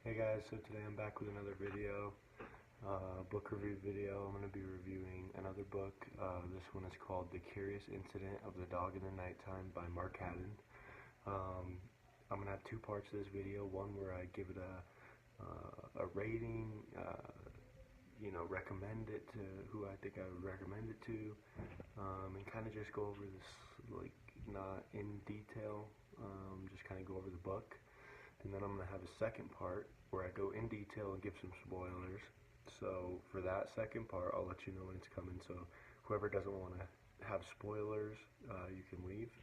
Hey guys, so today I'm back with another video, book review video. I'm going to be reviewing another book. This one is called The Curious Incident of the Dog in the Nighttime by Mark Haddon. I'm going to have two parts of this video, one where I give it a rating, recommend it to who I think I would recommend it to, and kind of just go over this, not in detail, just kind of go over the book. And then I'm going to have a second part where I go in detail and give some spoilers. So for that second part, I'll let you know when it's coming. So whoever doesn't want to have spoilers, you can leave.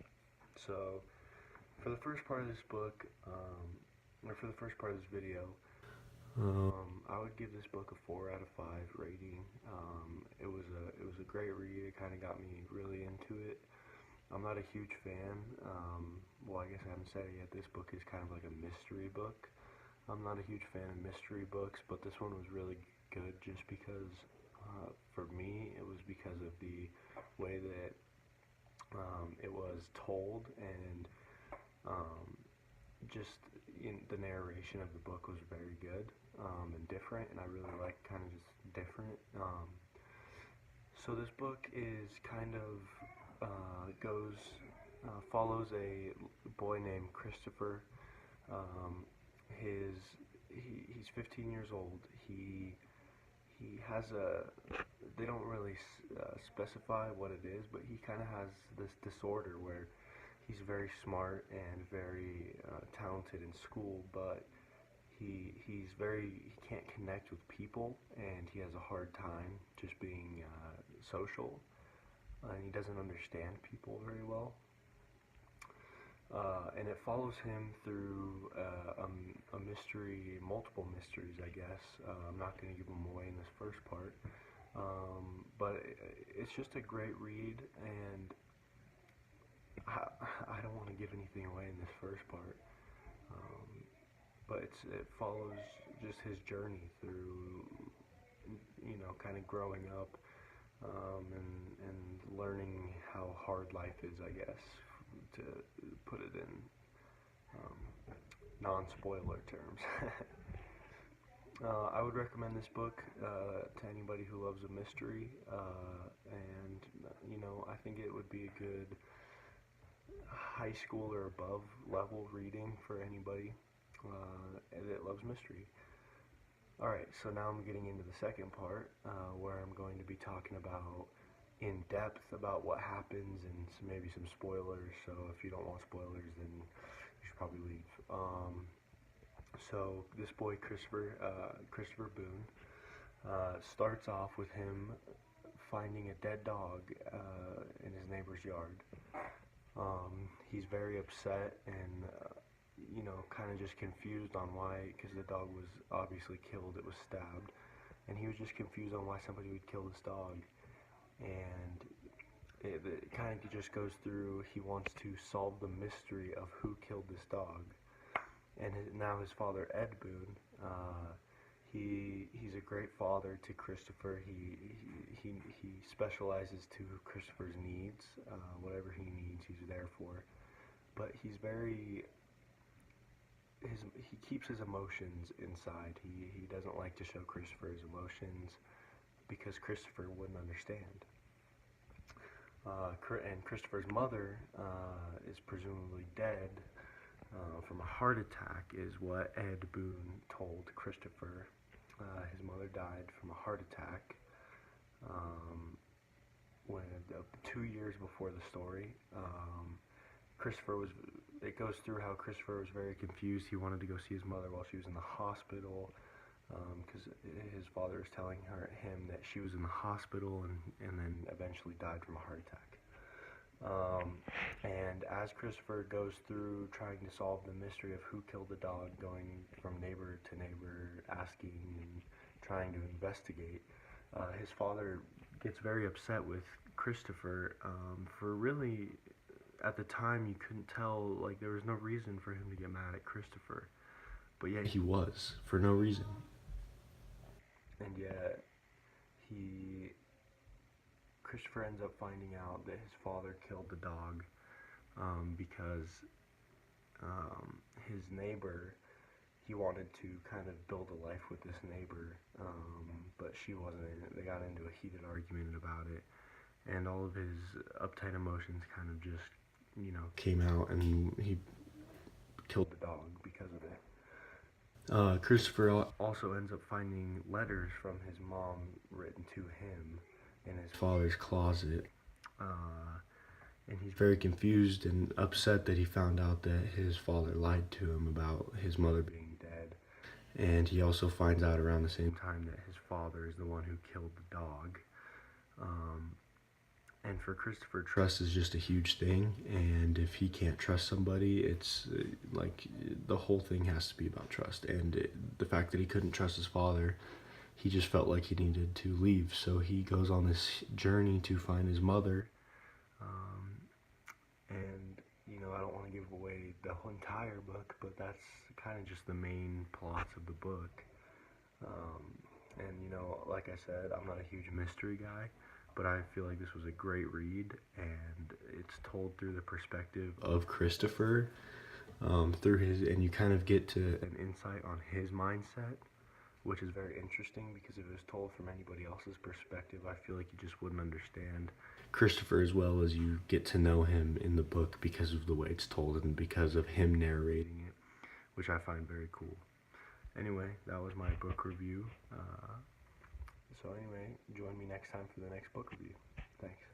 So for the first part of this book, or for the first part of this video, I would give this book a 4 out of 5 rating. It was a great read. It kind of got me really into it. I'm not a huge fan. Well, I guess I haven't said it yet. This book is kind of like a mystery book. I'm not a huge fan of mystery books, but this one was really good just because, for me, it was because of the way that it was told, and just the narration of the book was very good and different, and I really like kind of just different. So this book is kind of follows a boy named Christopher. He's 15 years old. He has they don't really specify what it is, but he kind of has this disorder where he's very smart and very talented in school, but he can't connect with people, and he has a hard time just being social. And he doesn't understand people very well. And it follows him through a mystery, multiple mysteries, I guess. I'm not going to give them away in this first part. But it's just a great read, and I don't want to give anything away in this first part. But it follows just his journey through, kind of growing up. And learning how hard life is, I guess, to put it in non-spoiler terms. I would recommend this book to anybody who loves a mystery, and I think it would be a good high school or above level reading for anybody that loves mystery. Alright, so now I'm getting into the second part, where I'm going to be talking about in depth about what happens and maybe some spoilers. So if you don't want spoilers, then you should probably leave. So this boy Christopher Boone, starts off with him finding a dead dog in his neighbor's yard. He's very upset and kind of just confused on why, because the dog was obviously killed, it was stabbed, and he was just confused on why somebody would kill this dog. And it kind of just goes through, he wants to solve the mystery of who killed this dog. And now his father, Ed Boone, he's a great father to Christopher. He specializes to Christopher's needs. Whatever he needs, he's there for. But he's he keeps his emotions inside. He doesn't like to show Christopher his emotions because Christopher wouldn't understand. And Christopher's mother is presumably dead from a heart attack, is what Ed Boone told Christopher. His mother died from a heart attack when 2 years before the story. It goes through how Christopher was very confused. He wanted to go see his mother while she was in the hospital, because his father was telling him that she was in the hospital and then eventually died from a heart attack. And as Christopher goes through trying to solve the mystery of who killed the dog, going from neighbor to neighbor, asking and trying to investigate, his father gets very upset with Christopher for really, at the time, you couldn't tell, there was no reason for him to get mad at Christopher. But yet he was, for no reason. And yet, Christopher ends up finding out that his father killed the dog because his neighbor he wanted to kind of build a life with this neighbor, but she wasn't in it. They got into a heated argument about it, and all of his uptight emotions kind of just, came out, and he killed the dog because of it. Christopher also ends up finding letters from his mom written to him in his father's closet. And he's very confused and upset that he found out that his father lied to him about his mother being dead. And he also finds out around the same time that his father is the one who killed the dog. And for Christopher, trust is just a huge thing, and if he can't trust somebody, it's like the whole thing has to be about trust. And the fact that he couldn't trust his father, he just felt like he needed to leave. So he goes on this journey to find his mother. And, I don't want to give away the whole entire book, but that's kind of just the main plots of the book. And, like I said, I'm not a huge mystery guy, but I feel like this was a great read, and it's told through the perspective of Christopher, and you kind of get to an insight on his mindset, which is very interesting, because if it was told from anybody else's perspective, I feel like you just wouldn't understand Christopher as well as you get to know him in the book because of the way it's told and because of him narrating it, which I find very cool. Anyway, that was my book review. So anyway, join me next time for the next book review. Thanks.